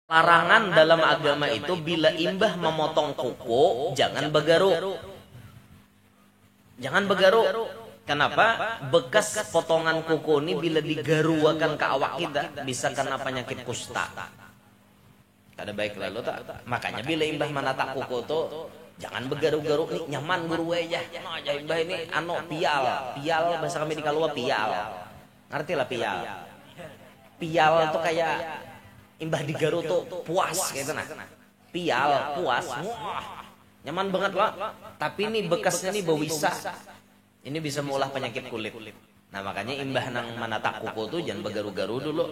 Larangan dalam agama itu bila imbah memotong kuku, jangan begaruk. Jangan begaruk. Kenapa? Bekas potongan kuku ini bila digaruakan ke awak kita bisa kena penyakit kusta. Kada baik lalu tak. Makanya bila imbah menata kuku tuh jangan begaruk-garuk nih, nyaman guru aja. Nah, aja imbah ini pial. Pial bahasa kami di Kalua pial. Ngerti lah pial. Pial tuh kayak imbah digaruk tuh puas gitu nah. Pial puas. Wah, nyaman banget lah. Tapi ini bekasnya nih bawisa. Ini bisa mengolah penyakit kulit. Nah makanya imbah nang menata kuku tuh jangan begaru-garu dulu.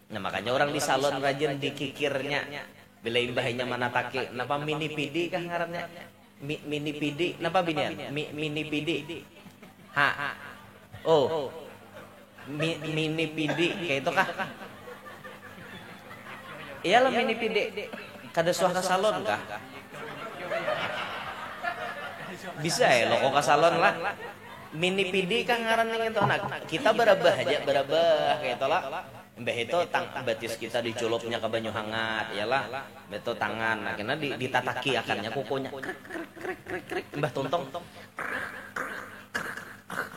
Nah makanya orang di salon rajin dikikirnya. Bila imbahnya menatake, napa mini pidi kah ngarannya? Mini pidi, napa binian? Mini pidi. Ha. Oh. Mini pidi kayak itu kah? Iyalah mini pidi. Kada suah ke salon kah? Bisa ya lo ke salon lah. Mini pidi kah ngarannya itu anak. Kita berabah aja kayak itu lah. Mbah itu batis kita diculupnya ke banyu hangat, iyalah. Beto tangan, nah kena ditataki akannya kukunya. Krik. Mbah tuntong.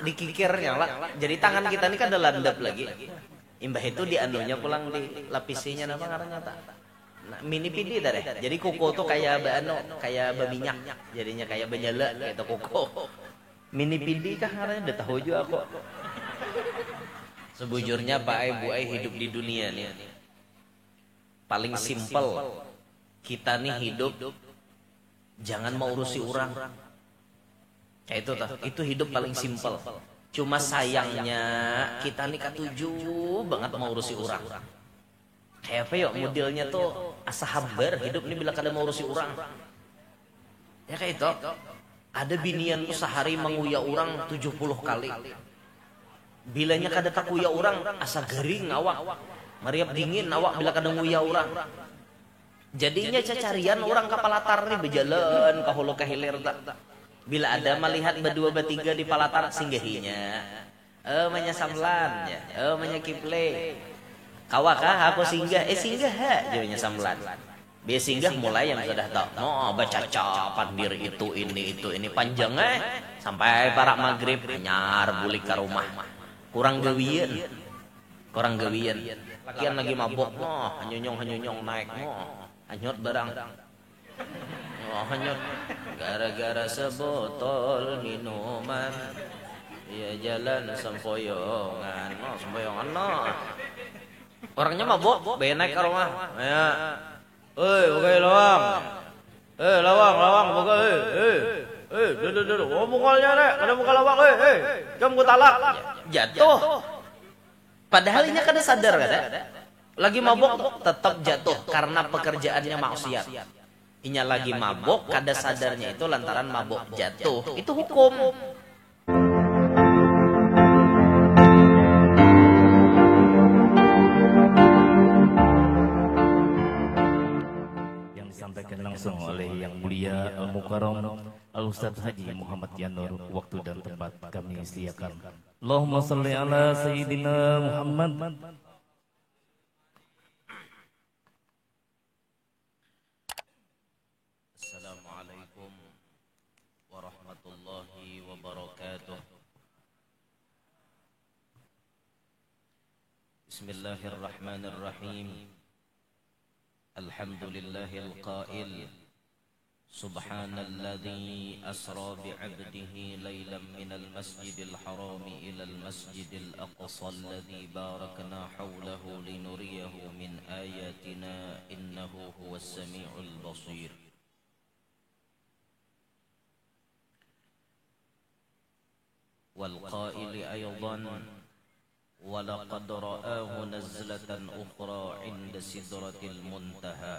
Dikikirnya lah. Jadi tangan kita ini kan ada landap lagi. Imbah itu dianunya pulang dilapisinya apa ngarannya tak. Nah, mini pidi dah deh. Jadi kuku tuh kayak kayak baminyak. Jadinya kayak benyala kayak kuku. Mini pidi kah ngarannya udah tahu juga kok. Sebujurnya Pak Ai Bu Ai hidup di dunia nih paling simpel. Kita nih hidup jangan mau urusi orang. Kayak itu hidup paling simpel. Cuma sayangnya kita nih katuju banget mau urusi orang. Kayak apa ya modelnya tuh asa hambar hidup nih bila kada mau urusi orang. Ya kayak itu. Ada binian tuh sehari menguya orang 70 kali. Bilanya kada tak kuya orang asa garing awak. Mariap dingin awak bila kada nguya orang. Jadinya cacarian orang kapalatar nih berjalan ke hulu ke hilir tak. Bila ada melihat berdua bertiga di palatar singgahinya. Manya samlan ya. Manya kiple. Kawakah aku singgah? Singgah ha. Jadinya samlan. Biar singgah mulai yang sudah tahu. Oh baca capan diri itu ini panjangnya sampai para maghrib nyar bulik ke rumah. Kurang gawian. Lakian lagi mabok, hanyonyong naik, hanyut barang. Hanyut gara-gara sebotol minuman. Ia jalan sempoyongan, Orangnya mabok, naik ke rumah. Ya. Bukai lawang. Lawang, bukai. Duduk. Oh, mukalnya nek, kada muka lawang, jam ku talak. Jatuh. Padahal ini kada sadar kada. Lagi mabok tetap jatuh karena pekerjaannya maksiat. Inya lagi mabok kada sadarnya itu lantaran mabok jatuh. Itu hukum. Disampaikan langsung oleh Yang Mulia Al-Mukarram Al-Ustadz Haji Muhammad Yanur. Waktu dan tempat kami siakan. Allahumma salli ala Sayyidina Muhammad. Assalamualaikum warahmatullahi wabarakatuh. Bismillahirrahmanirrahim. Alhamdulillahil qail Subhanalladzi asra bi'abdihi laylan minal masjidil harami ilal masjidil aqsa alladzi barakna hawlahu linuriyahu min ayatina innahu huwas sami'ul basir. Wal qaili aydan ولقد رآه نزلة أخرى عند سدرة المنتهى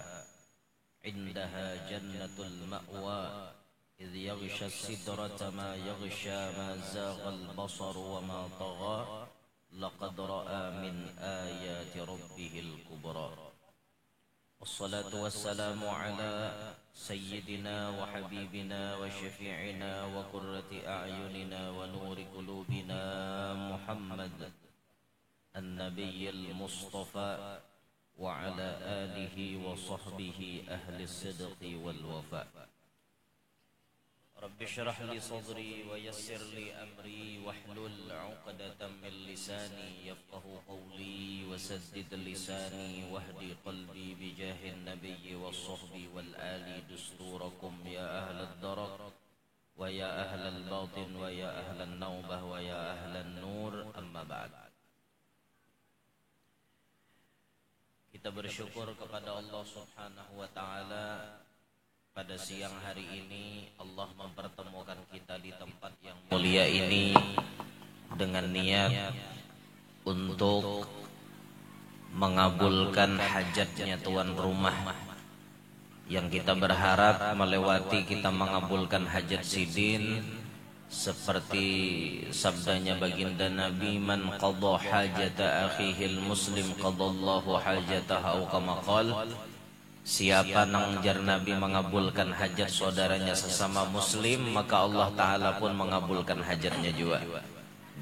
عندها جنة المأوى إذ يغشى السدرة ما يغشى ما زاغ البصر وما طغى لقد رأى من آيات ربه الكبرى والصلاة والسلام على سيدنا وحبيبنا وشفيعنا وقرة أعيننا ونور قلوبنا محمد النبي المصطفى وعلى آله وصحبه أهل الصدق والوفاء. رب اشرح لي صدري ويسر لي أمري واحلل عقدة من لساني يفقه قولي وسدد لساني واهدي قلبي بجاه النبي والصحب والآل دستوركم يا أهل الدرك ويا أهل الباطن ويا أهل النوبة ويا أهل النور. أما بعد. Kita bersyukur kepada Allah Subhanahu wa Ta'ala. Pada siang hari ini Allah mempertemukan kita di tempat yang mulia ini dengan niat untuk mengabulkan hajatnya tuan rumah, yang kita berharap melewati kita mengabulkan hajat sidin seperti sabdanya baginda Nabi, man qadha hajata akhihil muslim qadallahu hajatahu kama qala. Siapa nangjar Nabi mengabulkan hajat saudaranya sesama muslim, maka Allah Ta'ala pun mengabulkan hajatnya juga.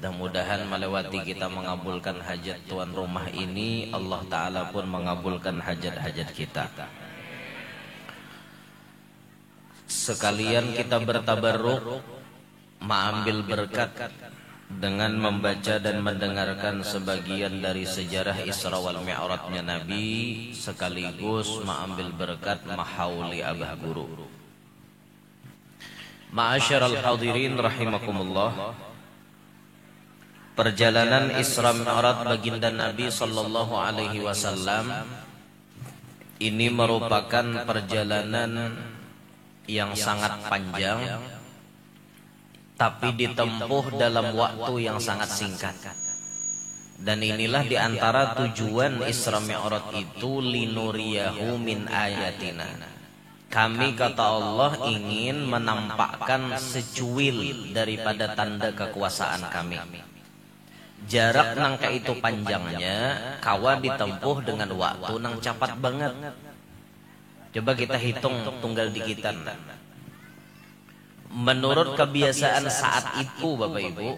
Mudah-mudahan melewati kita mengabulkan hajat tuan rumah ini, Allah Ta'ala pun mengabulkan hajat-hajat kita. Sekalian kita bertabarruk, mengambil berkat dengan membaca dan mendengarkan sebagian dari sejarah Isra wal Mi'rajnya Nabi, sekaligus mengambil berkat mahauli abah guru. Ma'asyiral hadirin rahimakumullah. Perjalanan Isra Mi'raj baginda Nabi sallallahu alaihi wasallam ini merupakan perjalanan yang sangat panjang, tapi ditempuh dalam waktu yang sangat singkat. Dan inilah diantara tujuan Isra Mi'raj itu, linuriyahu min ayatina. Kami, kata Allah, ingin menampakkan secuil daripada tanda kekuasaan kami. Jarak nangka itu panjangnya, kawa ditempuh dengan waktu nang cepat banget. Coba kita hitung tunggal dikitan. Menurut kebiasaan saat itu, Bapak Ibu,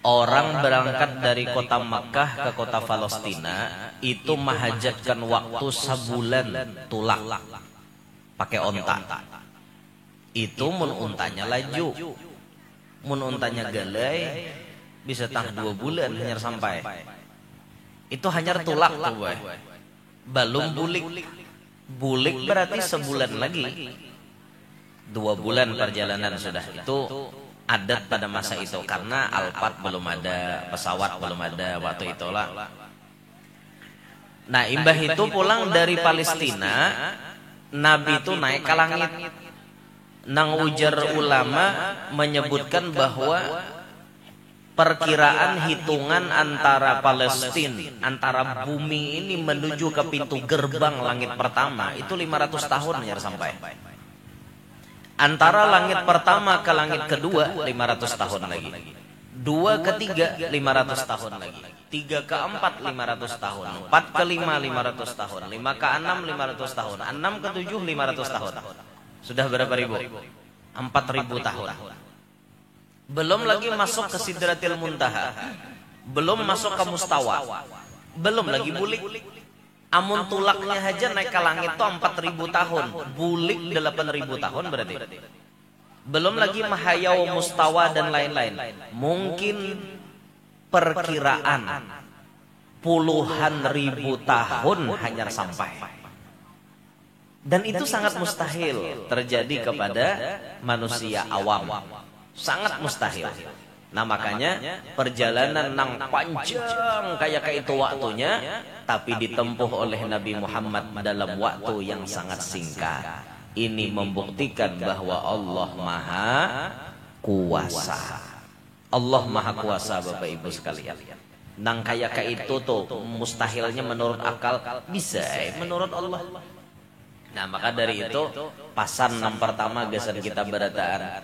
orang berangkat dari kota Makkah ke kota Palestina itu menghajatkan waktu sebulan tulak pakai onta. Itu mun untanya laju, mun untanya galai bisa tah 2 bulan hanya sampai. Itu hanya tulak tuh, boy. Belum bulik. Bulik berarti sebulan lagi. 2 bulan perjalanan sudah. Itu adat pada masa itu, karena Alphard belum ada, pesawat belum ada waktu itulah. Nah, imbah itu pulang dari Palestina, Nabi itu naik ke langit. Nang ujar ulama menyebutkan bahwa perkiraan hitungan antara Palestina, antara bumi ini menuju ke pintu gerbang langit pertama itu 500 tahun ya sampai. Antara langit pertama ke langit kedua 500 tahun lagi. 2 ke 3 500 tahun lagi. 3 ke 4 500 tahun. 4 ke 5 500 tahun. 5 ke 6 500 tahun. 6 ke 7 500 tahun. Sudah berapa ribu? 4.000 tahun. Belum lagi masuk ke Sidratil Muntaha. Belum masuk ke Mustawa. Belum lagi bulik. Amun tulaknya aja naik ke langit itu 4.000 tahun. Bulik 8.000 tahun berarti. Belum lagi mahayau, mustawa dan lain-lain. Mungkin perkiraan puluhan ribu tahun hanya sampai. Dan itu sangat mustahil terjadi kepada manusia awam. Sangat mustahil. Nah, makanya perjalanan nang panjang kayak itu waktunya, tapi ditempuh oleh Nabi Muhammad dalam waktu yang sangat singkat. Ini membuktikan bahwa Allah Maha Kuasa. Allah Maha Kuasa, Bapak Ibu sekalian. Nang kayak itu tuh mustahilnya menurut akal, bisa menurut Allah. Nah, maka dari itu pasan yang pertama gesan kita berataan,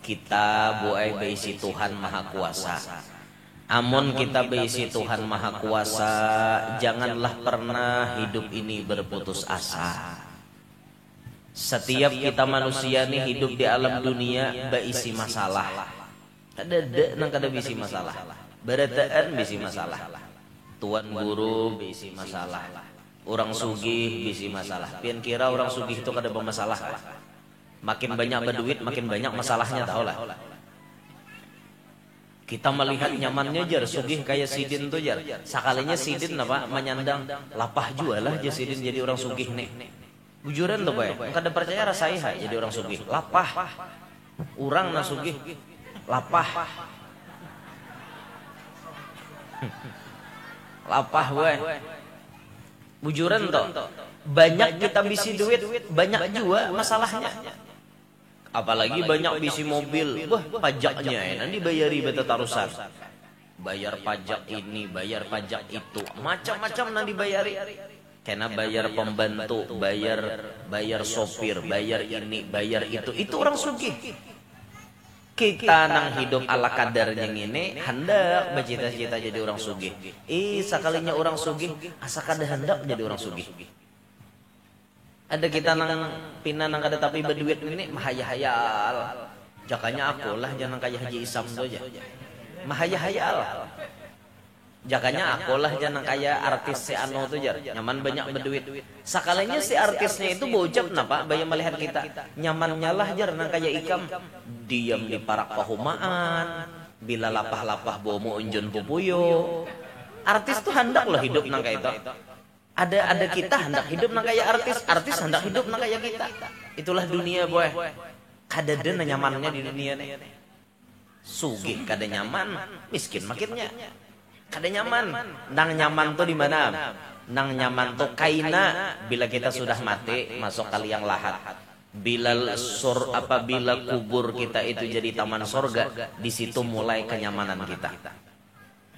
kita buai beisi Tuhan Maha Kuasa. Amun kita beisi Tuhan Maha Kuasa, janganlah pernah hidup ini berputus asa. Setiap kita manusia nih hidup di alam dunia beisi masalah. Ada nang kada bisi masalah. Berataan bisi masalah. Tuan guru bisi masalah, orang sugih bisi masalah. Pian kira orang sugih itu kada bermasalah. Makin banyak berduit, makin banyak masalahnya, tahu lah. Kita melihat nyamannya jar, sugih kayak Sidin tuh jar. Sekalinya Sidin apa menyandang lapah jual lah aja Sidin jadi orang sugih nih. Bujuran tuh bay, kada percaya rasai jadi orang sugih. Lapah, orang na sugih, lapah. Lapah we. Bujuran toh. Banyak kita bisi duit, banyak juga masalahnya. Apalagi banyak bisi mobil, wah pajaknya ya, nanti bayari beta tarusan. Bayar pajak ini, bayar pajak itu, macam-macam nanti bayari. Karena bayar pembantu, bayar sopir, bayar ini, bayar itu orang sugih. Kita nang hidup ala kadarnya ini hendak bercita-cita jadi orang sugih. Sekalinya orang sugih asa kada hendak jadi orang sugih. Ada kita nang pina nang kada tapi berduit ini mahayal. Jakanya aku lah jangan kayak Haji Isam tu aja. Mahayal. Jakanya aku lah jangan kayak artis si Ano tu jar. Nyaman banyak berduit. Sekalinya si artisnya itu bocap napa bayar melihat kita. Nyamannya lah jar nang kayak ikam. Diam di parak pahumaan, bila lapah-lapah bomo unjun pupuyo. Artis tuh hendak loh hidup nang kayak itu. Ada kita hendak hidup nang kayak artis hendak hidup nang kayak kita. Itulah dunia boy. Kada ada nyamannya di dunia nih. Sugih kada nyaman, miskin makinnya. Kada nyaman. Nang nyaman tuh di mana? Nang nyaman tuh kaina bila kita sudah mati masuk ke liang lahat. Apabila kubur kita itu jadi taman sorga, di situ mulai kenyamanan kita.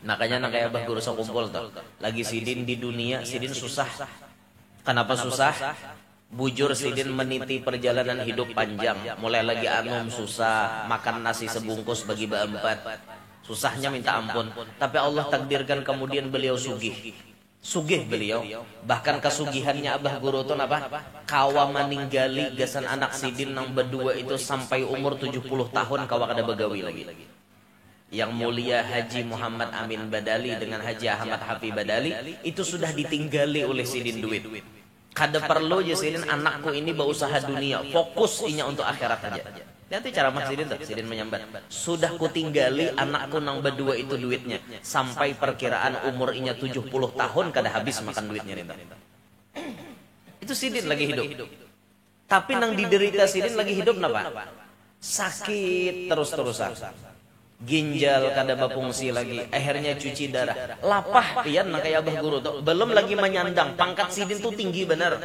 Makanya kayak Abah Guru Sakumpul tuh. Lagi Sidin di dunia, Sidin susah. Kenapa susah? Bujur Sidin meniti perjalanan hidup panjang. Mulai lagi anum susah, makan nasi sebungkus bagi berempat. Susahnya minta ampun. Tapi Allah takdirkan kemudian beliau sugih. Sugih beliau. Bahkan kesugihannya Abah Guru itu apa? Kawa meninggali gasan anak Sidin nang berdua itu sampai umur 70 tahun kawa kada begawi lagi. Yang mulia Haji Muhammad Amin Badali dengan Haji Ahmad Hafi Badali itu sudah ditinggali oleh Sidin duit. Kada perlu aja Sidin anakku ini berusaha dunia, fokus inya untuk akhirat aja. Nanti cara Mas Sidin tuh, Sidin menyambat. Sudah kutinggali anakku nang berdua itu duitnya sampai perkiraan umur inya 70 tahun kada habis makan duitnya nih. Itu Sidin lagi hidup. Tapi nang diderita Sidin lagi hidup napa? Sakit terus-terusan. Ginjal kada berfungsi lagi, akhirnya cuci darah, lapah pian nang kayak Abah Guru tuh. Belum lagi menyandang, pangkat Sidin tuh tinggi benar.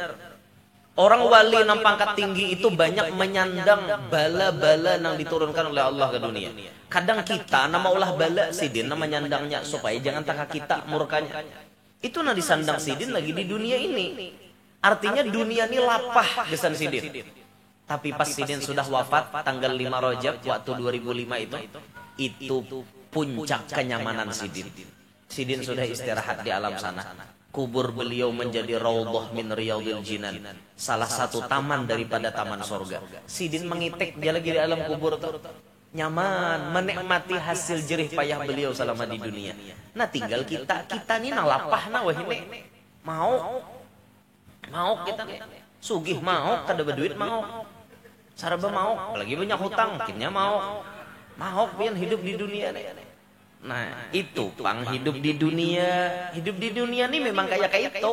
Orang wali nang pangkat tinggi itu banyak menyandang bala-bala nang diturunkan oleh Allah ke dunia. Kadang kita nama ulah bala Sidin nama nyandangnya supaya jangan taka kita murkanya. Itu nang disandang Sidin lagi di dunia ini. Artinya dunia ini lapah gesan Sidin. Tapi pas Sidin sudah wafat tanggal 5 Rajab waktu 2005 itu puncak kenyamanan Sidin. Sidin sudah istirahat di alam sana. Kubur beliau menjadi raudhah min riyadil jinan, salah satu taman daripada taman sorga. Sidin mengitek dia lagi di alam kubur tuh. Nyaman, menikmati hasil jerih payah beliau selama di dunia. Nah tinggal kita nih nang lapah nah wah ini. Mau kita nih. Sugih mau, kada berduit mau. Saraba mau, apalagi banyak hutang, mungkinnya mau. Mau pian hidup di dunia nih. Nah itu pang hidup di dunia ini memang kayak itu.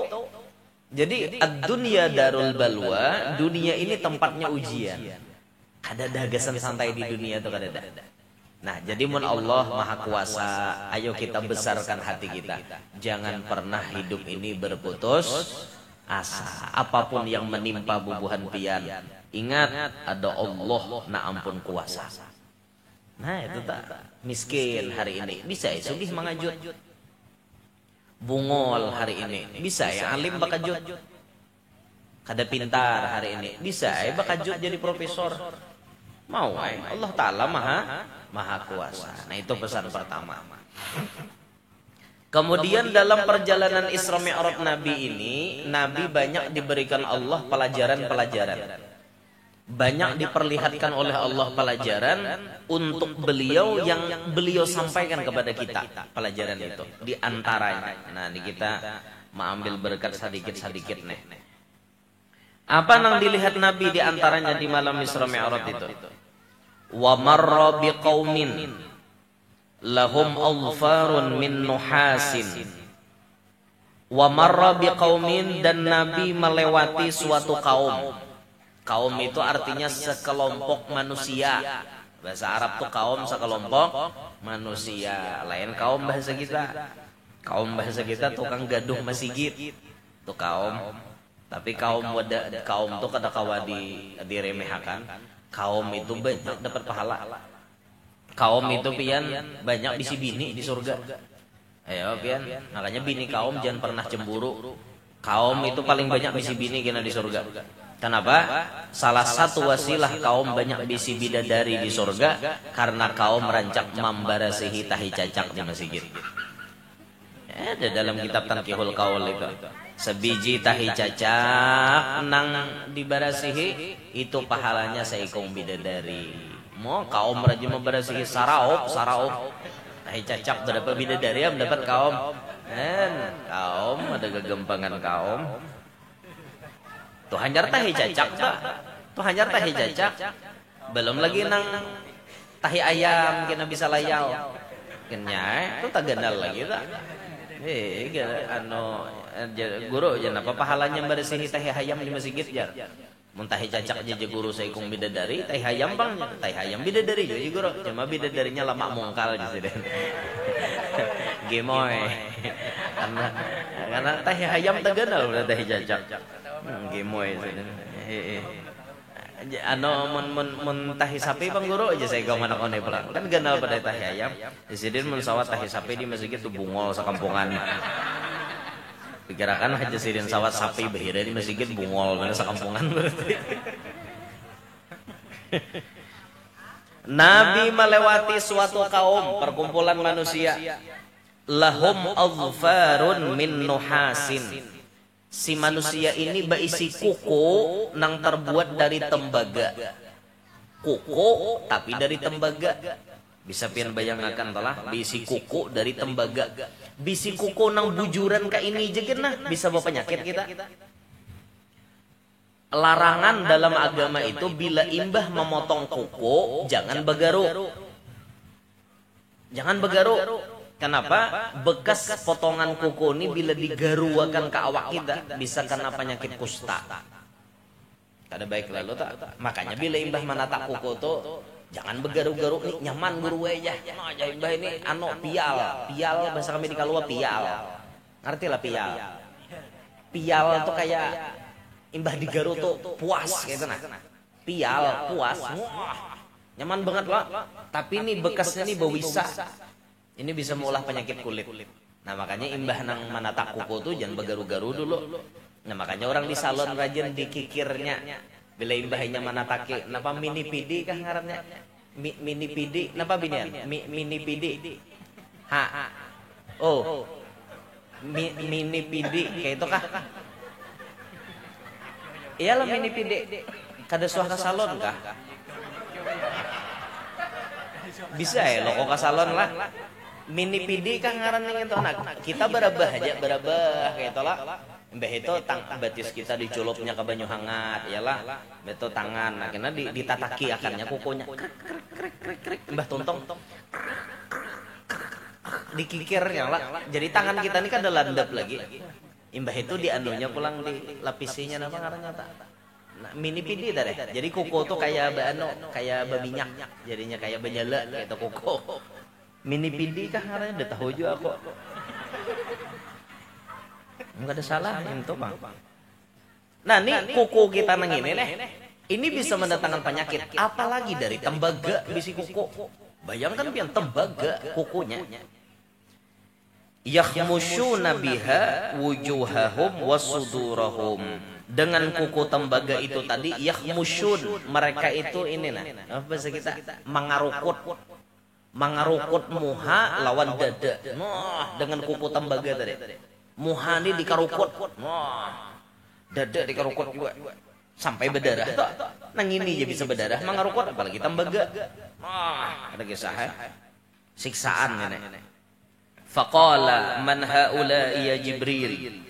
Jadi ad-dunya darul balwa, dunia ini tempatnya ujian. Kada dagasan santai di dunia tuh kada ada. Nah jadi mun Allah maha kuasa, ayo kita besarkan hati kita. Jangan pernah hidup ini berputus asa. Apapun yang menimpa bubuhan pian, ingat ada Allah na ampun kuasa. Nah itu tak miskin hari ini bisa ya sugih mangajut, bungol hari ini bisa ya alim bakajut, kada pintar hari ini bisa ya bakajut jadi profesor. Mau Allah Ta'ala maha kuasa. Nah itu pesan pertama. Kemudian dalam perjalanan Isra Mi'raj Nabi ini, Nabi banyak diberikan Allah pelajaran-pelajaran. banyak diperlihatkan oleh Allah pelajaran untuk beliau yang beliau sampaikan kepada kita pelajaran itu di antaranya. Nah, ini kita mengambil berkat sedikit-sedikit nih. Apa yang dilihat Nabi di antaranya di malam Isra Mi'raj itu? Wa marra biqaumin lahum alfarun min nuhasin. Wa marra biqaumin, dan Nabi melewati suatu kaum. Kaum itu artinya sekelompok manusia. Bahasa Arab tuh kaum sekelompok manusia. Lain kaum bahasa kita. Kaum bahasa kita tukang gaduh masjid. Itu kaum. Tapi kaum tuh kada kawa diremehkan. Kaum itu banyak dapat pahala. Kaum itu pian banyak bisi bini di surga. Ayo pian, makanya bini kaum jangan pernah cemburu. Kaum itu paling banyak bisi bini kena di surga. Kenapa? Salah satu wasilah kaum banyak bisi bidadari di surga karena kaum merancak membarasihi tahi cacak di masjid. Ada dalam kitab Tanqihul Qaul itu. Sebiji tahi cacak nang dibarasihi itu pahalanya seikung bidadari. Mau kaum rajin membarasihi saraup tahi cacak berapa bidadari yang mendapat kaum. Kaum ada kegempangan kaum. Tuh hanyar tahi cacak tak? Tuh hanyar tahi cacak. Belum lagi nang tahi ayam kena bisa layau. Kenyai itu tak ganal lagi tak? Guru jangan apa pahalanya bersihi tahi ayam di masjid jar. Mun tahi cacak jadi guru saikung bidadari, tahi ayam bang, tahi ayam bidadari jadi guru. Cuma bidadarinya lama mongkal di sini. Gemoy. Karena tahi ayam tak ganal udah tahi cacak. Gemoy mun tahi sapi bang guru aja saya gak mana kone pulang kan ganal pada tahi ayam di sini mun sawat tahi sapi di masjid itu bungol sekampungan pikirakan aja sidin sawat sapi bahira di masjid bungol mana sekampungan berarti. Nabi melewati suatu kaum perkumpulan manusia lahum adfarun min nuhasin. Si manusia ini berisi kuku nang terbuat dari tembaga. Kuku tapi dari tembaga. Bisa pian bayangkan telah bisi kuku dari tembaga. Bisi kuku nang bujuran ka ini jegenah bisa bawa penyakit kita. Larangan dalam agama itu bila imbah memotong kuku jangan begaru. Jangan begaru. Kenapa? Bekas potongan kuku ini bila digaruakan ke awak kita bisa kena penyakit kusta. Kada baik lalu tak. Makanya bila imbah menata kuku tuh jangan begaru-garu nih nyaman guru aja. Nah, imbah ini pial. Pial bahasa kami di Kalua pial. Ngerti lah pial. Pial tuh kayak imbah digaru tuh puas gitu nah. Pial puas. Wah, nyaman banget lah. Tapi ini bekasnya nih bawisa. Ini bisa mengolah penyakit kulit. Nah makanya imbah nang menata kuku tuh jangan begaru-garu dulu. Nah makanya orang di salon rajin dikikirnya. Bila imbahnya menatake, napa mini pidi kah ngarannya? Mini pidi, napa binian? Mini pidi. Oh. Mini pidi kayak itu kah? Iyalah mini pidi. Kada suah ke salon kah? Bisa ya lo kok ke salon lah. Mini pidi kan ngarannya itu anak kita berabah kayak itu lah mbah itu batis kita diculupnya ke banyu hangat iyalah beto tangan nah kena ditataki akarnya kukunya krik mbah tuntong dikikirnya lah jadi tangan kita ini kan ada landap lagi imbah itu dianunya pulang dilapisinya apa ngarannya tak nah, mini pidi dah deh jadi kuku tuh kayak kayak berminyak jadinya kayak benyala kayak itu kuku. Mini pidi kah karena udah tahu juga kok. Enggak ada salah itu bang. Nah ini kuku kita nang ini nih. Ini bisa mendatangkan penyakit. Apalagi dari tembaga bisi kuku. Bayangkan pian tembaga kukunya. Yakhmushuna biha wujuhahum wasudurahum. Dengan kuku tembaga itu tadi yakhmushun mereka itu ini nah. Apa bahasa kita? Mengarukut muha lawan dada. Dengan kuku tembaga tadi. Muha ini dikarukut. Dada dikarukut juga. Sampai berdarah. Nang ini aja bisa berdarah, mangarukot apalagi tembaga. Ada kisah siksaan ini. Faqala man haula ya Jibril.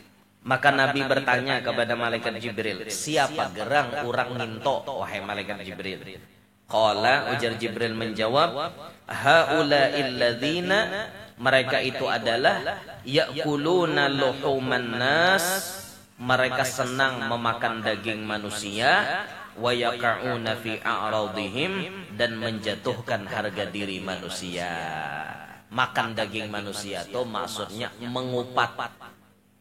Maka Nabi bertanya kepada malaikat Jibril, siapa gerang urang nginto wahai malaikat Jibril? Qala, ujar Jibril menjawab, haula illadzina, mereka itu adalah ya'kuluna luhuman nas, mereka senang memakan daging manusia, wa yaqa'una fi a'radihim, dan menjatuhkan harga diri manusia. Makan daging manusia itu maksudnya mengupat.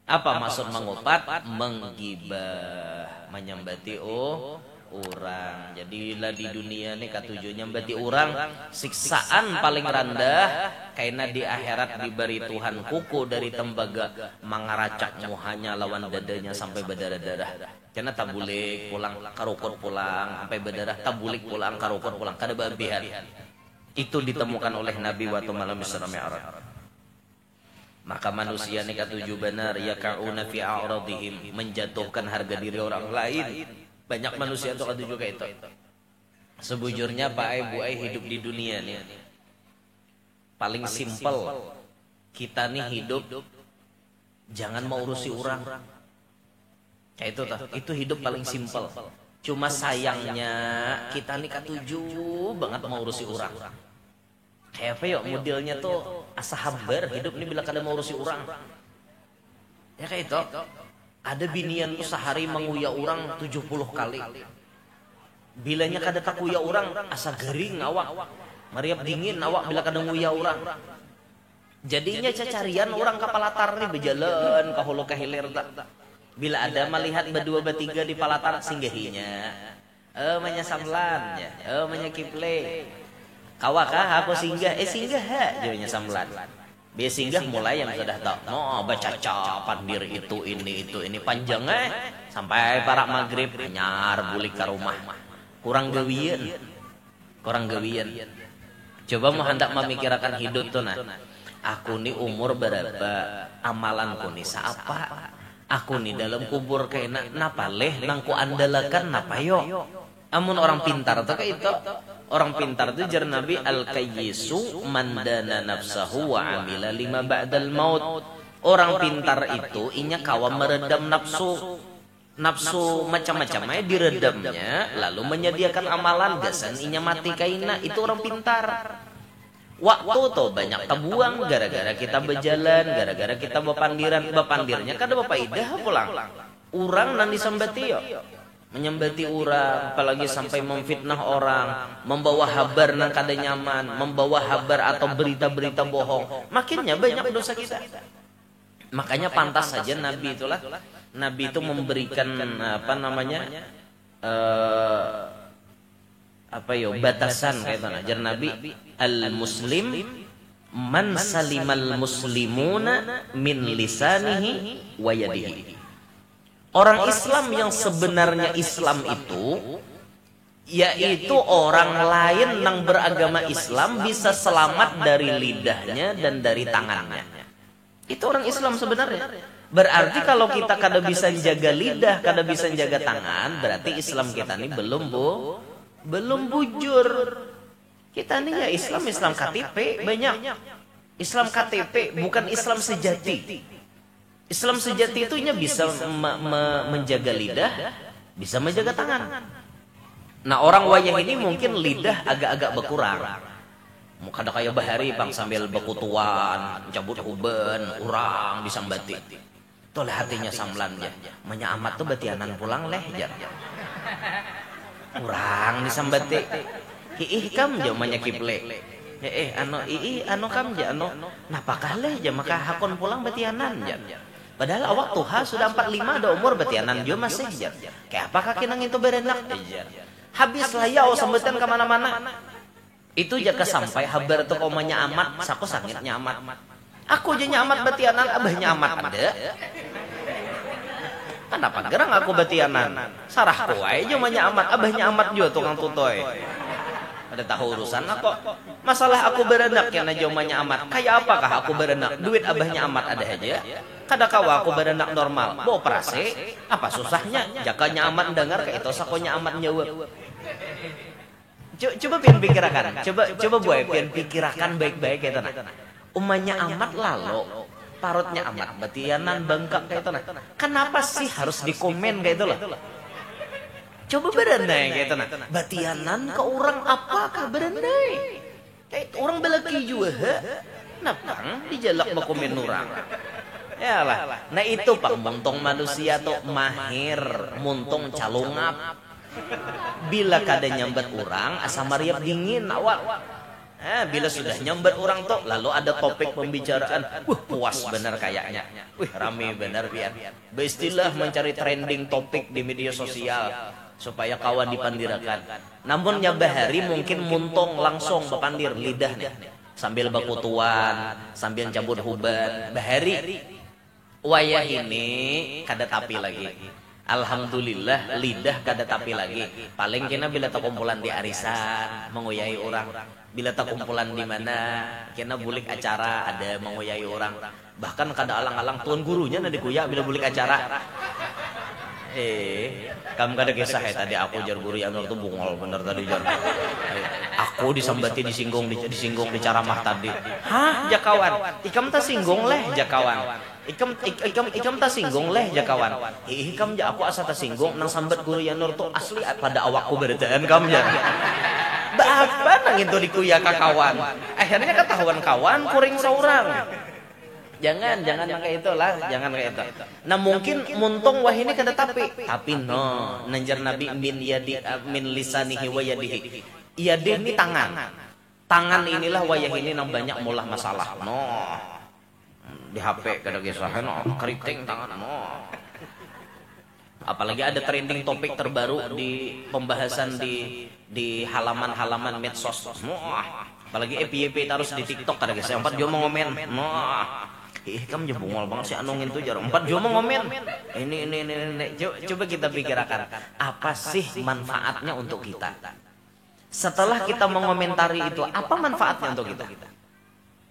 Apa maksud mengupat? Menggibah, menyembati orang. Jadi lah di dunia ini katujuh nyembati orang, siksaan paling rendah karena di akhirat diberi Tuhan kuku dari tembaga mangaracak muhanya lawan dadanya sampai berdarah-darah. Karena tabulik pulang karukut pulang sampai berdarah, tabulik pulang karukut pulang kada berlebihan. Itu ditemukan oleh Nabi waktu malam Isra Mi'raj. Maka manusia ini katujuh benar, yaqa'una fi a'radihim, menjatuhkan harga diri orang lain. Banyak manusia itu katujuh kayak itu. Sebujurnya Pak Ibu hidup di dunia nih paling simpel. Kita nih hidup jangan mau urusi orang. Kayak itu toh. Itu hidup paling simpel. Cuma sayangnya kita nih katujuh banget mau urusi orang. Kayak apa yuk modelnya tuh asa hambar hidup ini bila kada mau urusi orang. Ya kayak itu. Ada binian tuh sehari menguya orang 70 kali. Bilanya kada tak kuya orang asa garing awak. Mariap dingin awak bila kada nguya orang. Jadinya cacarian orang kapalatar nih berjalan ke hulu ke hilir tak. Bila ada melihat berdua bertiga di palatar singgahinya. Menyasamlan ya. Menyakiple. Kawakah aku singgah? Singgah ha, jadinya samlan. Biar singgah mulai yang sudah tahu. Baca pandir itu ini panjang sampai para maghrib nyar bulik ke rumah. Kurang gawian. Coba mau hendak memikirkan hidup tuh nah. Aku nih umur berapa? Amalanku nih siapa? Aku nih dalam kubur kayak napa leh nangku andalakan napa yo? Amun orang pintar tuh kayak itu. Orang pintar itu jar Nabi al-kayyisu man dana nafsahu wa amila lima ba'dal maut. Orang pintar itu inya kawa meredam nafsu. Nafsu macam-macam diredamnya lalu menyediakan amalan gasan inya mati kaina, itu orang pintar. Waktu tuh banyak terbuang gara-gara kita berjalan, gara-gara kita bepandirnya kada bapaidah pulang. Urang nan disembati yo. Menyembati orang, apalagi sampai memfitnah orang, membawa habar nang kada nyaman, membawa habar atau berita-berita bohong, makinnya banyak dosa kita. Makanya pantas saja Nabi itulah, Nabi itu memberikan apa namanya batasan kayak itu. Ajar Nabi al-muslim man salimal muslimuna min lisanihi wa yadihi. Orang Islam yang sebenarnya Islam itu yaitu orang lain yang beragama Islam bisa selamat dari lidahnya dan dari tangannya. Itu orang Islam sebenarnya. Berarti kalau kita kada bisa jaga lidah, kada bisa jaga tangan, berarti Islam kita ini belum bujur. Kita ini ya Islam KTP banyak. Islam KTP bukan Islam sejati. Islam sejati itu bisa menjaga lidah, bisa menjaga tangan. Nah orang wayang ini mungkin lidah agak-agak berkurang. Kada kayak bahari bang sambil bekutuan, cabut uben, orang disambati. Toleh hatinya samlan ya. Manya amat tuh batianan pulang leh jar. Orang disambati. Ih kam ja manya kiple. Anu kam ja napakah leh ja maka hakon pulang batianan jar. Padahal awak tuha sudah 45 ada umur batianan dia masih jar. Kayak apakah kinang itu berenak jar. Habis layau sambutan kemana-mana. Itu jaga sampai habar tuh komanya amat, saku sangitnya amat. Aku aja nyamat batianan, abahnya amat ada. Kenapa gerang aku batianan? Sarah kuai aja manya amat, abahnya amat juga tukang tutoy. Ada tahu urusan aku. Masalah aku berenak yang aja manya amat. Kayak apakah aku berenak? Duit abahnya amat ada aja. Kada kawa aku beranak normal. Mau operasi, apa susahnya? Jaka nyaman dengar ke itu sako nyaman jawab. Coba pian pikirakan. Coba buat pian pikirakan baik-baik kayak itu. Umanya amat lalu, parutnya amat, batianan bengkak kayak itu. Kenapa sih harus dikomen kayak itu lah? Coba berenai kayak itu. Batianan ke orang apakah berenai? Kayak orang belaki juga. Napang dijalak bakomen orang. Yalah. Nah itu pak muntong manusia tuh mahir, muntong calungap. Bila kada nyambat orang, asam mariap dingin awal. Bila sudah nyambat orang tuh, lalu ada topik pembicaraan. Puas bener kayaknya. Rame bener biar. Beristilah mencari trending topik di media sosial supaya kawan dipandirakan. Namun nyabahari mungkin muntong langsung bepandir lidahnya sambil bakutuan, sambil cabut huban. Bahari wayah ini kada tapi lagi. Alhamdulillah lidah kada tapi lagi. Paling kena bila tak kumpulan di arisan menguyai orang. Bila tak kumpulan di mana kena bulik acara ada menguyai orang. Bahkan kada alang-alang tuan gurunya nadi kuya bila bulik acara. Kamu kada kisah ya tadi aku jar guru yang tuh bungol bener tadi jar. Aku disambati disinggung di caramah tadi. Hah, jakawan. Ikam tak singgung leh jakawan. Ikam tak singgung leh jakawan. Ikam ja aku asa tak singgung nang sambat guru yang tuh asli pada awakku beritaan kam jar. Apa nang itu dikuya kawan. Akhirnya ketahuan kawan kuring seorang. Jangan kayak itulah, jangan kayak itu. Nah mungkin muntung wah ini kada tapi no nanjar nabi min lisanihi wa yadihi. Yadih ini tangan. Tangan inilah wayah ini nang banyak mulah masalah. No. Di HP kada kisah no, keriting tangan no. Apalagi ada trending topik terbaru di pembahasan di halaman-halaman medsos. Apalagi FYP terus di TikTok kada kisah 4 jam ngomen. Kamu jebungol banget sih anongin tuh jar 4 jam ngomen. Ini. Coba kita pikirkan apa sih manfaatnya untuk kita? Setelah kita mengomentari itu, apa manfaatnya untuk kita?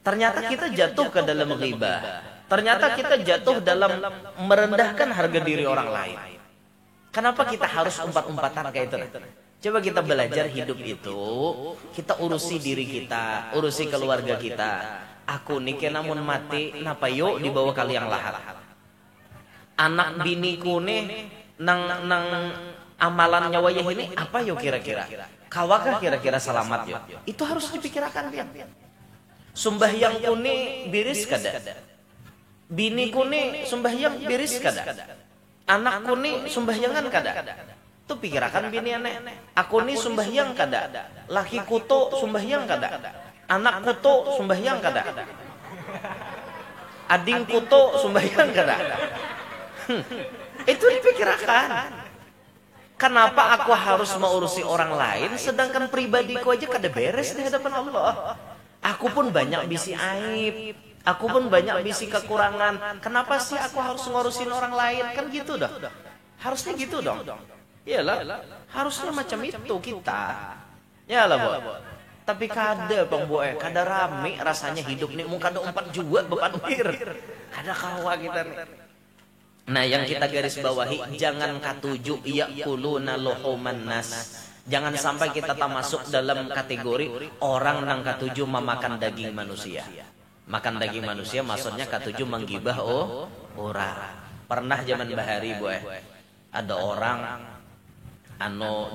Ternyata kita jatuh ke dalam ghibah. Ternyata kita jatuh dalam merendahkan harga diri orang lain. Kenapa kita harus umpat-umpatan kayak itu? Coba kita belajar hidup itu, kita urusi diri kita, urusi keluarga kita. Aku nih namun mati, napa yuk dibawa kalian lahat. Anak biniku nih nang amalan nyawanya ini apa yuk kira-kira? Kawakah kira-kira selamat yuk? Itu harus dipikirkan pian. Sumbahyang kuni biris kada? Bini kuni sumbahyang biris kada? Anak kuni sumbahyangan kada? Tuh pikirakan bini aneh. Aku nih sumbahyang kada? Laki kuto sumbahyang kada? Anak kuto sumbahyang kada? Ading kuto sumbahyang kada? Itu dipikirkan. Kenapa aku harus mengurusi orang lain sedangkan pribadiku aja kada beres di hadapan Allah? Aku pun banyak bisi aib. Aku pun banyak bisi kekurangan. Kenapa sih aku harus ngurusin orang lain? Kan gitu dong. Harusnya gitu dong. Iyalah, harusnya macam itu kita. Iyalah, Bu. Tapi kada Bang Boe, kada rame rasanya hidup nih mung kada 4 juga bepandir. Kada kawa kita nih. Nah, yang kita garis bawahi jangan katuju yaquluna luhuman nas. Jangan sampai kita tak masuk dalam kategori orang nang katuju memakan daging manusia. Makan daging manusia maksudnya katuju menggibah orang. Pernah zaman bahari Boe. Ada orang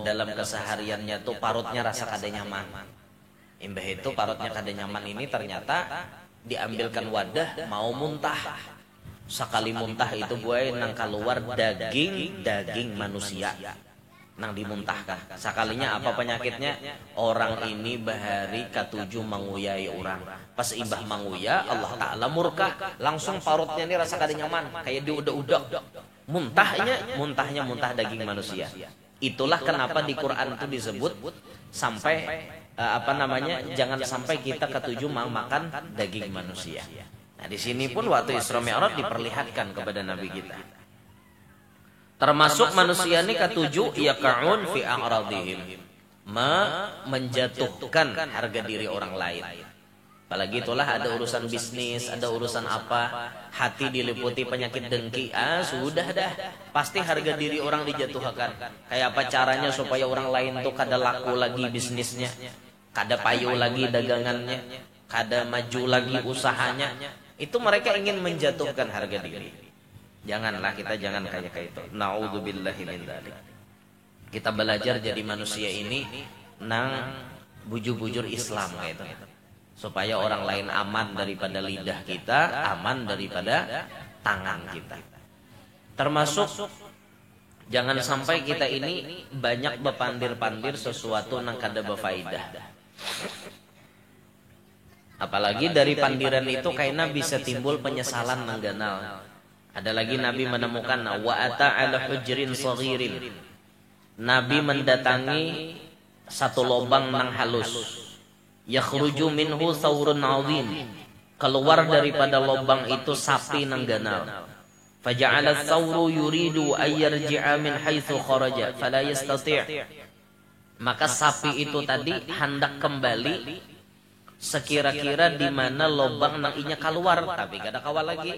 dalam kesehariannya tuh parutnya rasa kada nyaman. Imbah itu parutnya kada nyaman ini ternyata diambilkan wadah mau muntah. Sekali muntah itu buai nang keluar daging manusia nang dimuntahkan. Sekalinya apa penyakitnya? Orang ini bahari katuju manguyai orang. Pas ibah manguya Allah Ta'ala murka. Langsung parutnya ini rasa kada nyaman. Kayak diudak-udak. Muntahnya muntah daging manusia. Itulah kenapa di Quran itu disebut sampai jangan sampai kita ketujuh makan daging manusia. Nah, di sini pun waktu Isra Mi'raj diperlihatkan kepada Nabi kita. Termasuk manusia ini ketujuh yaqa'un fi a'radihim, menjatuhkan harga diri orang lain. Apalagi itulah ada urusan bisnis, ada urusan apa, hati diliputi penyakit dengki, sudah dah, pasti harga diri orang dijatuhkan. Kayak apa caranya supaya orang lain tuh kada laku lagi bisnisnya, kada payu lagi dagangannya, kada maju lagi usahanya. Itu mereka ingin menjatuhkan harga diri. Janganlah kita jangan kayak itu. Naudzubillahi min dzalik. Kita belajar jadi manusia ini nang bujur-bujur Islam kayak itu. Supaya orang lain aman daripada lidah kita, aman daripada tangan kita. Termasuk jangan sampai kita ini banyak bepandir-pandir sesuatu nang kada berfaedah. Apalagi dari pandiran itu kayaknya bisa timbul penyesalan mengganal. Ada lagi Nabi menemukan wa ata ala hujrin saghirin. Nabi mendatangi satu lubang nang halus. Yakhruju minhu saurun azim. Keluar daripada lubang itu sapi nang ganal. Faja'ala sauru yuridu ayyarji'a min haitsu kharaja fala yastati'. Maka sapi itu tadi hendak kembali sekira-kira di mana lubang nang inya keluar, tapi kada kawal lagi.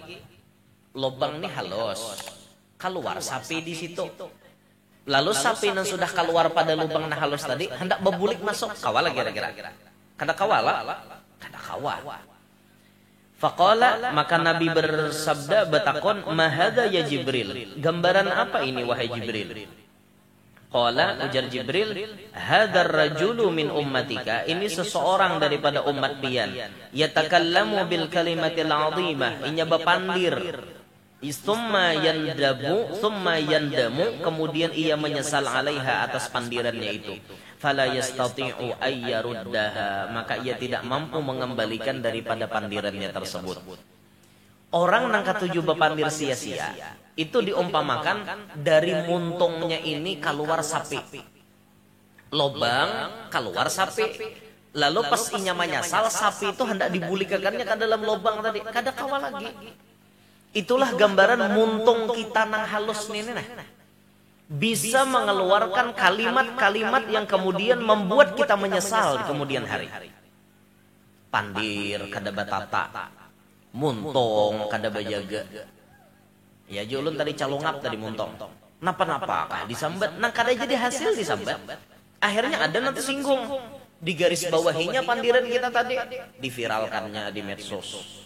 Lubang ni halus. Keluar sapi di situ. Lalu sapi yang sudah keluar pada lubang nang halus tadi hendak bebulik masuk, kawal lagi kira-kira. Kada kawala, kada kawal. Faqala, maka Nabi bersabda betakon, mahada ya Jibril. Gambaran apa ini wahai Jibril? Qala, ujar Jibril, hadar rajulu min ummatika. Ini seseorang daripada umat pian. Yatakallamu bil kalimatil azimah. Inya bapandir. Summa yandamu, kemudian ia menyesal alaiha atas pandirannya itu. Fala yastati'u ayyaruddaha, maka ia tidak mampu mengembalikan daripada pandirannya tersebut. Orang nang katujuh bepandir sia-sia itu diumpamakan dari muntungnya ini keluar sapi. Lobang keluar sapi. Lalu pas inya menyesal, sapi itu hendak dibulikakannya ke dalam lobang tadi, kada kawal lagi. Itulah gambaran muntung kita nang halus ini nah. Bisa mengeluarkan kalimat-kalimat yang kemudian membuat kita menyesal di kemudian hari. Pandir kada batata, muntung kada bajaga. Ya julun tadi calungap tadi muntung. Napa-napa kah disambat, nang kada jadi hasil disambat. Akhirnya ada nanti singgung. Di garis bawahinya pandiran kita tadi diviralkannya di medsos.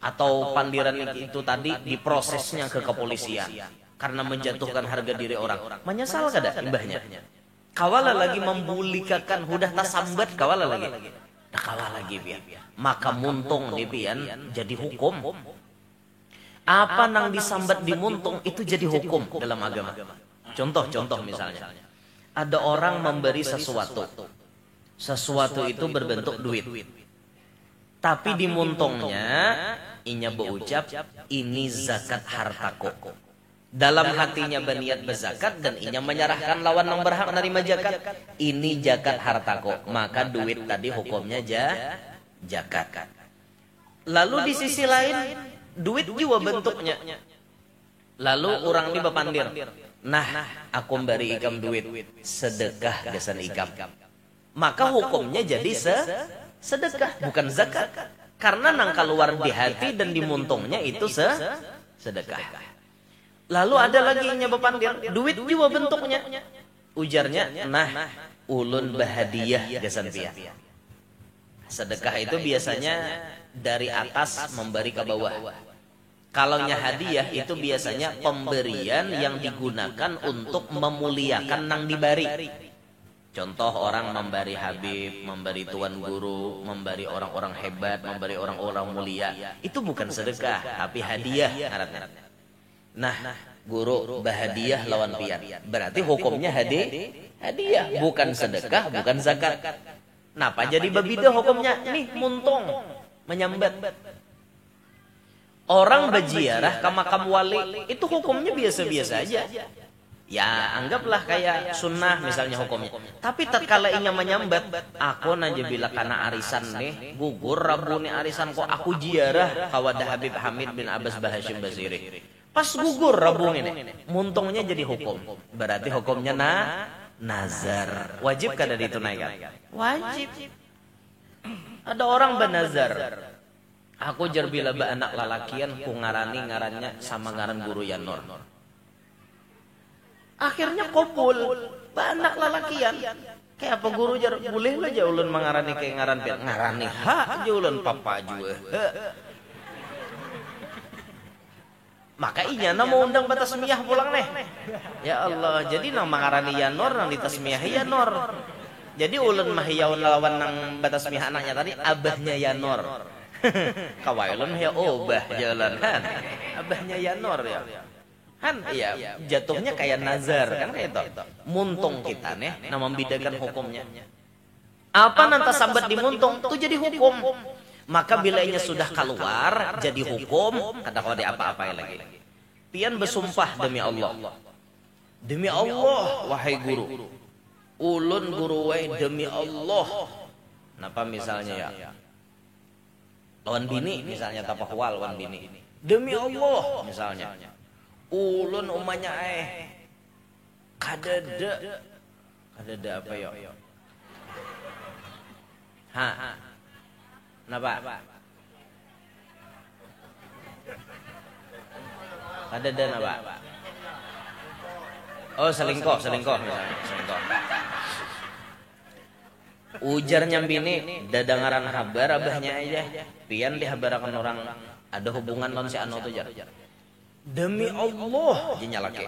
Atau pandiran itu tadi diprosesnya ke kepolisian. Karena menjatuhkan harga diri orang. Menyesal kada imbahnya. Kawala lagi membulikakan hudah tasambat kawala lagi. Dah kawala lagi pian. Maka muntung di pian jadi hukum. Apa nang disambat di muntung itu jadi hukum dalam agama. Contoh misalnya. Ada orang memberi sesuatu. Sesuatu itu berbentuk duit. Tapi di muntungnya inya berucap ini zakat hartaku. Dalam hatinya berniat berzakat dan inya menyerahkan lawan yang berhak menerima zakat. Ini zakat hartaku. Maka duit tadi hukumnya zakat. Lalu di sisi lain duit juga bentuknya. Lalu orang ini berpandir. Nah, aku beri ikam duit sedekah gasan ikam. Maka hukumnya jadi sedekah bukan zakat. Karena nang keluar di hati dan di muntungnya itu sedekah. Lalu ada lagi yang berpandir, duit juga bentuknya. Ujarnya, nah, ulun bahadiah gasan pia. Sedekah itu biasanya dari atas memberi ke bawah. Kalaunya hadiah itu biasanya pemberian yang digunakan untuk memuliakan nang diberi. Contoh orang memberi habib, memberi tuan guru, memberi orang-orang hebat, memberi orang-orang mulia. Itu bukan sedekah, tapi hadiah ngaranna. Nah, guru bahadiah lawan pian. Berarti hukumnya hadiah, bukan sedekah, bukan zakat. Napa jadi berbeda hukumnya? Nih muntung, menyambat. Orang berziarah ke makam wali, itu hukumnya biasa-biasa aja. Ya anggaplah kayak sunnah misalnya hukumnya. Tapi tatkala inya menyambat, aku aja bila karena arisan nih, gugur rabu nih arisan kok aku ziarah kawadah Habib Hamid bin Abbas Bahashim Basiri. Pas gugur rabu ini, muntungnya jadi hukum. Berarti hukumnya nazar. Wajib kada ditunaikan? Wajib. Ada orang benazar, aku jar bila ba anak lalakian ku ngarani ngarannya sama ngaran guru Yanor. Akhirnya kopul ba anak lalakian. Kayak apa guru jar boleh lah ulun mengarani kayak ngaran pian ngarani ha ulun papa juga. Maka inya mau undang batas tasmiyah pulang nih. Ya Allah, jadi nama ngarani Yanor nang di tasmiyah Yanor. Jadi ulun mahiyaun lawan nang batas tasmiyah anaknya tadi abahnya Yanor. Kawai ulun ya obah jalan kan. Abahnya Yanor ya. Kan iya jatuhnya kayak nazar kan kayak itu. Muntung kita nih nama membedakan hukumnya. Apa nanti sambat di muntung itu jadi hukum. Maka bila inya sudah keluar jadi hukum, kata kalau ada apa-apa lagi. Pian bersumpah demi Allah. Demi Allah wahai guru. Ulun guru wahai demi Allah. Napa misalnya ya? Lawan bini misalnya tapahwal lawan bini. Demi Allah misalnya. Ulun umanya kadada apa ya? Ha. Napa? Kadada napa? Oh selingkuh misalnya, selingkuh. Ujar nyambini dadangaran habar abahnya aja. Pian dihabarakan orang ada hubungan non si anu tuh jar. Demi Allah, dia laki.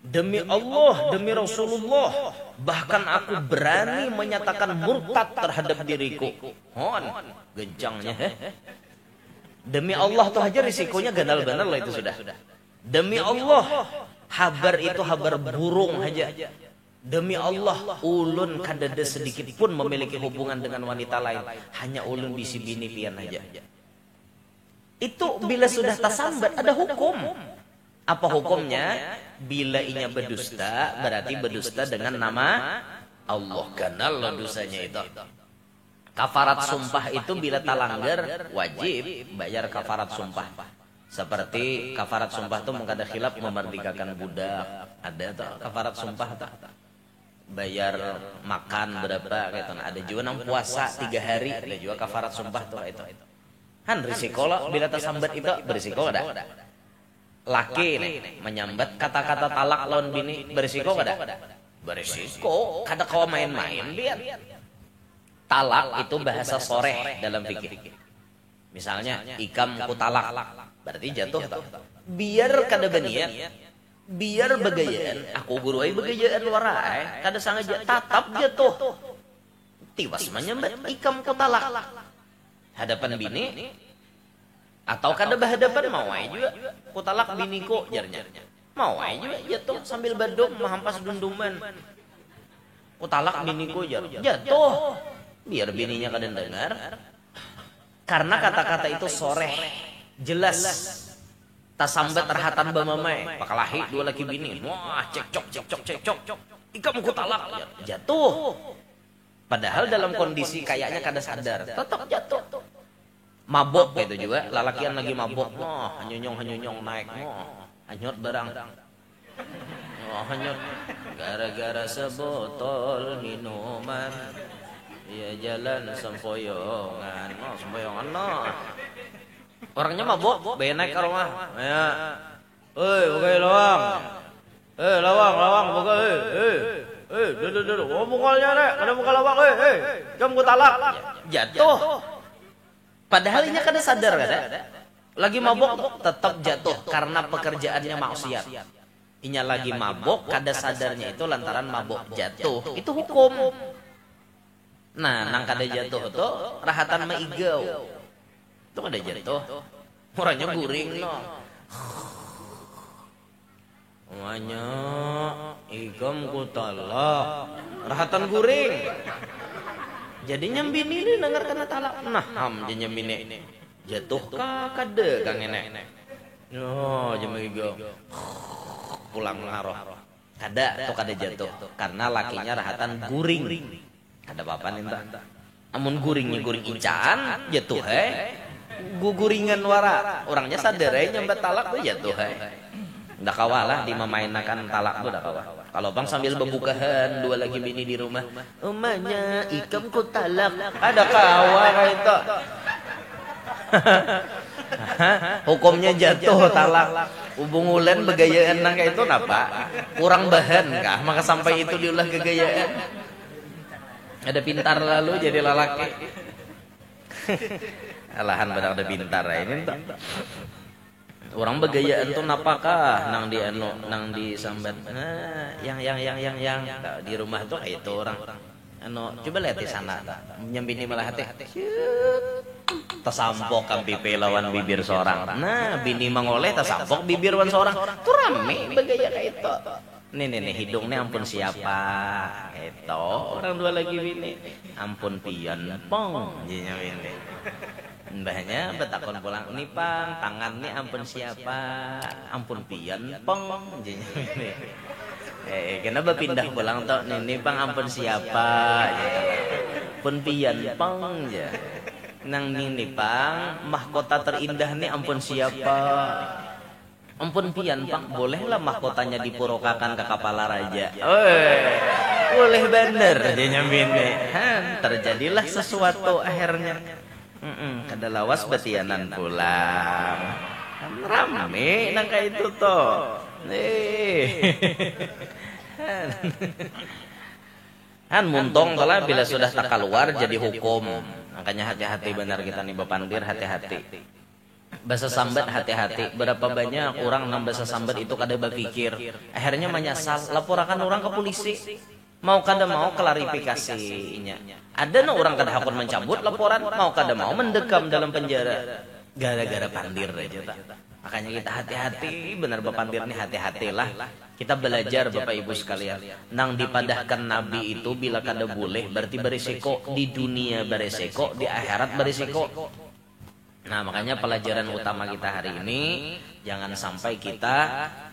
Demi Allah, demi Rasulullah, bahkan aku berani menyatakan murtad terhadap diriku. Hon, gejangnya. Demi Allah tuh aja risikonya ganal-ganal lah itu sudah. Demi Allah, habar itu habar burung aja. Demi Allah, ulun kadada sedikit pun memiliki hubungan dengan wanita lain. Hanya ulun bisi bini pian aja. Itu bila sudah tasambat ada hukum. Apa hukumnya? Bila inya berdusta, berarti berdusta dengan nama Allah. Ganal lo dosanya itu. Kafarat sumpah itu bila talanggar wajib bayar kafarat sumpah. Seperti kafarat sumpah itu mengkada khilaf memerdekakan budak. Ada tuh kafarat sumpah tuh. Bayar makan berapa gitu. Ada juga nang puasa 3 hari, ada juga kafarat sumpah tuh itu. Kan risiko lah bila tersambat itu berisiko ada. Laki nih menyambat kata-kata talak lawan bini berisiko ada. Berisiko, kada kau main-main biar. Talak itu bahasa soreh dalam fikih. Misalnya ikam ku talak, berarti jatuh tak. Biar kada beniat, biar begayaan. Aku guru ay begayaan warai, kada sangaja tatap jatuh. Tiwas menyambat ikam ku talak. Hadapan bini atau kada berhadapan mau ay juga ku talak biniku jarnya mau ay juga jatuh sambil badung mahampas dunduman ku talak biniku jatuh biar bininya kada dengar karena kata-kata itu soreh jelas tasambat rahatan bamamai pakalahi 2 laki bini wah cekcok ikam ku talak jatuh padahal dalam kondisi kayaknya kada sadar tetap jatuh. Mabok itu juga, lalakian lagi mabok, hanyonyong naik, hanyut barang, hanyut, gara-gara sebotol minuman, ya jalan sempoyongan, sempoyongan orangnya mabok, bayi naik ke rumah, ya, bukai lawang, bukai, duduk, bukalnya nek, ada buka lawang, kamu ku talak, jatuh. Padahal ini kada sadar kada. Lagi mabok tetap jatuh karena pekerjaannya maksiat. Inya lagi mabok kada sadarnya itu lantaran mabok jatuh. Itu hukum. Nah, nang kada jatuh itu rahatan maigau. Itu kada jatuh. Orangnya guring no. Namanya ikam ku talak. Rahatan guring. Jadi nyambini ini dengar kena talak. Nah, dia nyambini. Jatuh kada kang enek. Oh, jemigo. Pulang ngaroh. Kada tuh kada jatuh karena lakinya rahatan guring. Kada apa-apa nih entah. Amun guringnya guring incaan jatuh guguringan wara. Orangnya sadar nyambat talak tuh jatuh Dah kawalah di memainkan talak tuh dah kawa. Kalau bang sambil bebukahan dua lagi bini di rumah, umanya ikam ku talak, ada kawa kayak itu. Hukumnya jatuh talak. Hubung ulen begayaan nang kayak itu napa? Kurang bahan kah? Maka sampai itu diulah kegayaan. Ada pintar lalu jadi lalaki. Alahan pada ada pintar ini tuh. Orang begayaan tuh napakah nang di nang di sambat. Nah, yang di rumah tuh kayak itu orang. Coba lihat di sana. Nyambini malah hati. Tasampok kan pipi lawan bibir seorang. Nah, bini mangoleh tasampok bibir wan seorang. Tuh rame begaya kayak itu. Nih hidungnya ampun siapa? Itu orang dua lagi bini. Ampun pian pong jinya bini. Mbahnya betakon pulang nih pang tangannya ampun siapa? Ampun pian pong jinya bini. Kenapa pindah pulang toh? Nih pang ampun siapa? Pun pian pong ya. Nang nini pang mahkota terindah nih ampun siapa? Ampun pian pang, bolehlah mahkotanya dipurokakan ke kepala raja. Boleh bener dia nyambini. Terjadilah sesuatu akhirnya. Kada lawas betianan pulang. Rame nang kayak itu toh. Muntung telah bila sudah tak keluar jadi hukum. Makanya hati-hati benar kita nih Bapandir, hati-hati. Bahasa sambat hati-hati. Berapa banyak orang nang bahasa sambat itu kada berpikir. Akhirnya menyesal, laporakan orang ke polisi. Mau kada mau klarifikasinya. Ada no orang kada hakun mencabut laporan, mau kada mau mendekam dalam penjara. Gara-gara pandir aja tak. Makanya kita hati-hati, benar Bapandir nih hati-hatilah. Kita belajar Bapak Ibu sekalian. Nang dipadahkan Nabi itu bila kada boleh berarti berisiko. Di dunia berisiko, di akhirat berisiko. Nah makanya pelajaran utama kita hari ini, jangan sampai kita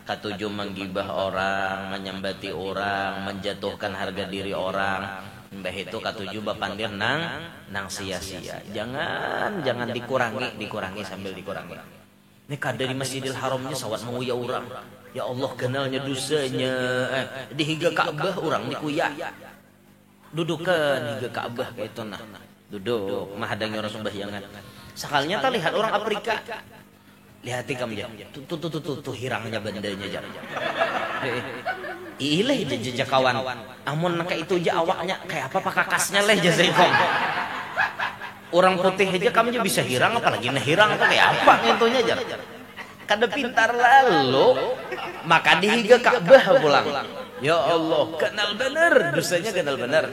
ketujuh menggibah orang, menyambati orang, menjatuhkan harga diri orang. Mbah itu ketujuh Bapandir nang sia-sia. Jangan dikurangi sambil dikurangi. Ini kada di Masjidil Haramnya sawat menguya orang. Ya Allah kenalnya dosanya. Di higa Ka'bah orang dikuya. Dudukan higa Ka'bah kayak itu nah. Duduk mahadangi orang sembahyangan. Sekalinya tak lihat orang Afrika. Lihati kamu ya. Tuh hirangnya bandanya jar. Ileh jejak kawan. Amun naka itu aja awaknya kayak apa pakakasnya leh jazaikom. Orang putih aja kamu bisa hirang apalagi nah hirang kayak apa ngentunya jar. Kada pintar lalu maka dihiga Ka'bah pulang. Ya Allah, kenal bener dosanya kenal bener.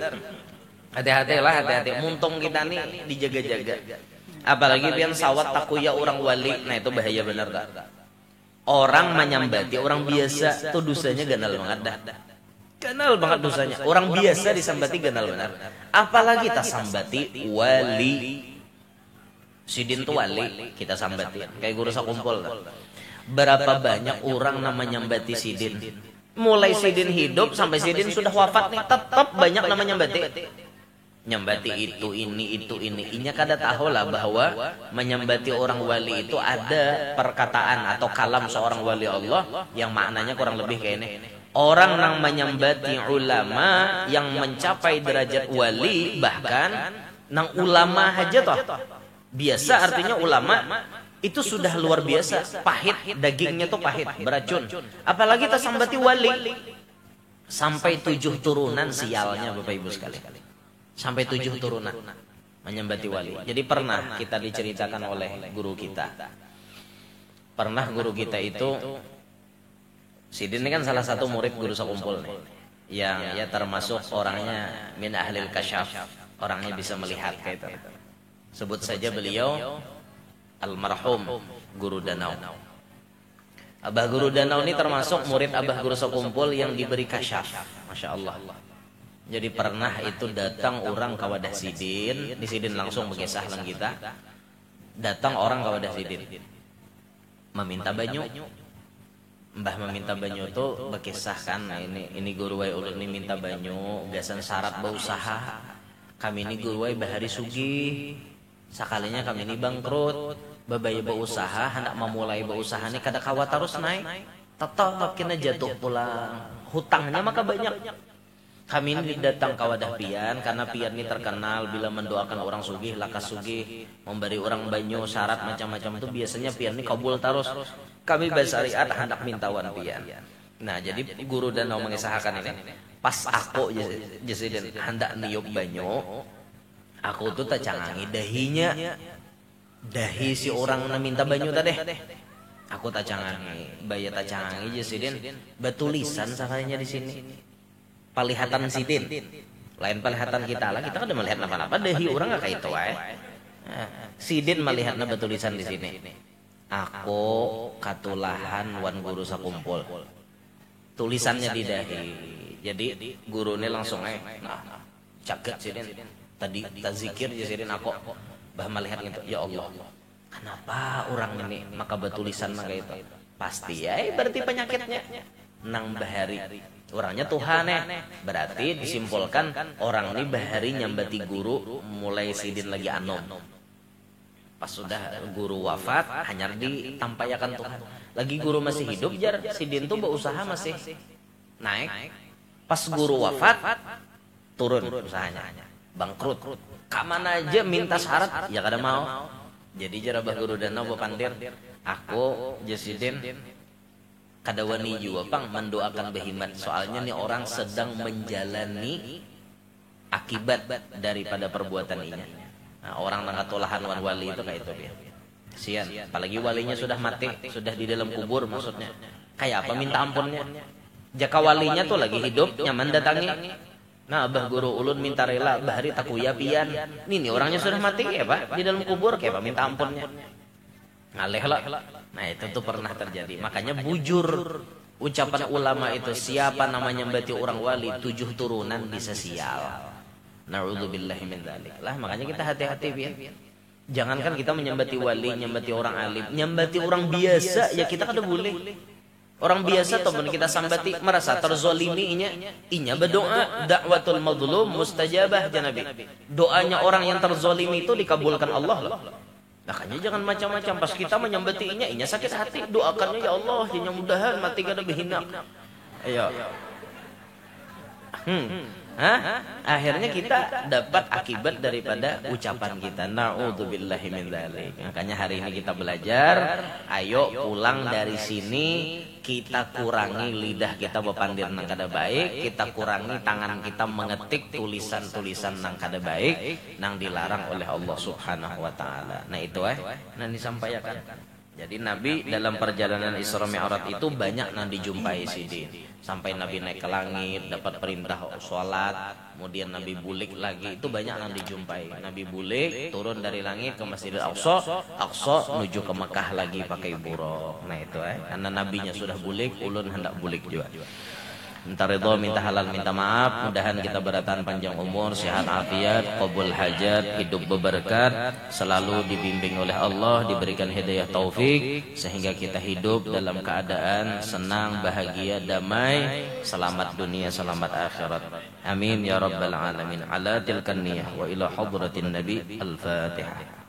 Hati-hati. Muntung kita nih dijaga-jaga. Apalagi pian sawat takuya orang wali, nah itu bahaya bener tak. Orang menyambati orang biasa tuh dosanya ganal banget dah. Ganal banget dosanya. Orang biasa disambati ganal bener. Apalagi kita sambati wali. Sidin tuh wali kita sambati. Kayak guru sakumpul. Berapa banyak orang namanya nyambati sidin. Mulai sidin hidup sampai sidin sudah wafat nih tetap banyak namanya nyambati. Nyambati itu ini. Inya kada tahu lah bahwa menyambati orang wali itu ada perkataan atau kalam seorang wali Allah yang maknanya kurang lebih kayak ini. Orang yang menyambati ulama yang mencapai derajat wali bahkan nang ulama aja toh. Biasa artinya ulama itu sudah luar biasa, pahit dagingnya tuh pahit, beracun. Apalagi tersambati wali sampai 7 turunan sialnya Bapak Ibu sekalian. Sampai 7 turunan menyambati wali. Jadi pernah kita diceritakan oleh guru kita. Pernah guru kita itu Sidin ini kan salah satu murid guru sakumpul nih. Yang ya termasuk orangnya min ahlil kasyaf. Orangnya bisa melihat kayak itu. Sebut saja beliau almarhum Guru Danau. Abah Guru Danau ini termasuk murid Abah Guru Sakumpul yang diberi kasyaf. Masya Allah. Jadi pernah itu datang orang ke wadah Sidin. Di Sidin langsung mengisah lang kita. Datang orang ke wadah Sidin. Meminta banyu. Mbah meminta banyu itu berkisahkan. Nah, ini guru wai ulun ini minta banyu. Gasan syarat berusaha. Kami ini guru wai bahari sugi. Sakalinya kami ini bangkrut. Babaya berusaha, hendak memulai berusaha ini kada kawat terus naik. tetap kena jatuh pulang. Hutangnya maka banyak. Kami ini datang ke wadah pian karena pian ini terkenal bila mendoakan orang sugih, lakas sugih, memberi orang banyu, syarat macam-macam itu biasanya pian ini kabul terus. Kami bersariat hendak minta wan pian. Nah, jadi guru dan mau mengisahkan ini. Pas aku jadi hendak niup banyu, aku tuh tak cangangi dahinya. Dahi si orang yang minta banyu tadi. Aku tak cangangi, bayar tak cangangi jadi betulisan sakanya di sini. Palihatan sidin, lain palihatan kita lah, kita kan udah melihat apa-apa, dahi orang nggak kayak itu, sidin melihatnya betulisan di sini. Aku katulahan wan guru sakumpul, tulisannya di dahi. Jadi guru ini langsung nah caket sidin, tadi tazikir sidin aku, bah melihat itu, ya Allah, kenapa orang ini maka betulisan maka itu, pasti ya, berarti penyakitnya nang bahari. Orangnya Tuhan berarti disimpulkan orang ini bahari nyambati guru mulai sidin lagi anom. Pas sudah guru wafat hanya ditampayakan Tuhan. Lagi guru masih hidup jar sidin tuh berusaha masih naik. Pas guru wafat turun usahanya, bangkrut. Kamana aja minta syarat ya kada mau. Jadi jar abah guru dan nabo pandir, aku jasidin kada wani juga pang mendoakan behimat, soalnya nih orang sedang menjalani akibat daripada perbuatan ini. Nah, orang nangatulahan wan wali itu kayak itu dia. Sian, apalagi walinya sudah mati, sudah di dalam kubur maksudnya. Kayak apa minta ampunnya? Jaka walinya tuh lagi hidup, nyaman datangi. Nah, abah guru ulun minta rela, bahari takuya pian. Nih orangnya sudah mati ya pak, di dalam kubur kayak apa minta ampunnya? Ngaleh lah. Nah itu tuh pernah terjadi. Makanya bujur ucapan ulama itu, siapa namanya berarti orang wali 7 turunan bisa sial. Na'udzubillahi min dzalik. Lah makanya kita hati-hati ya. Jangankan kita menyembati wali, nyembati orang alim, nyembati orang biasa ya kita kada boleh. Orang biasa teman kita sambati merasa terzolimi inya berdoa, dakwatul mazlum mustajabah ya Nabi. Doanya orang yang terzolimi itu dikabulkan Allah loh. Makanya jangan macam-macam pas kita menyembatinya, inya sakit hati, doakannya ya Allah, ya mudahan mati kada berhina. Ayo. Akhirnya kita dapat akibat daripada ucapan kita. Na'udzubillahi min dzalik. Makanya hari ini kita belajar, ayo pulang dari sini kita kurangi lidah kita bepandir nang kada baik, kita kurangi tangan kita mengetik tulisan-tulisan nang kada baik, nang dilarang oleh Allah Subhanahu wa taala. Nah itu nang disampaikan. Jadi Nabi dalam perjalanan Isra Mi'raj itu banyak nang dijumpai sidin. Sampai Nabi naik ke langit, dapat perintah sholat, kemudian Nabi bulik lagi, itu banyak nang dijumpai. Nabi bulik, turun dari langit ke Masjidil Aqsa, Aqsa menuju ke Mekah lagi pakai buruk. Nah itu karena Nabinya sudah bulik, ulun hendak bulik juga. Minta ridho, minta halal, minta maaf. Mudahan kita beratahan panjang umur, sehat afiat, qabul hajat, hidup berberkat, selalu dibimbing oleh Allah, diberikan hidayah taufik, sehingga kita hidup dalam keadaan senang, bahagia, damai, selamat dunia, selamat akhirat. Amin ya rabbal alamin. Ala tilkan niyah wa ila hadratin nabi. Al-Fatihah.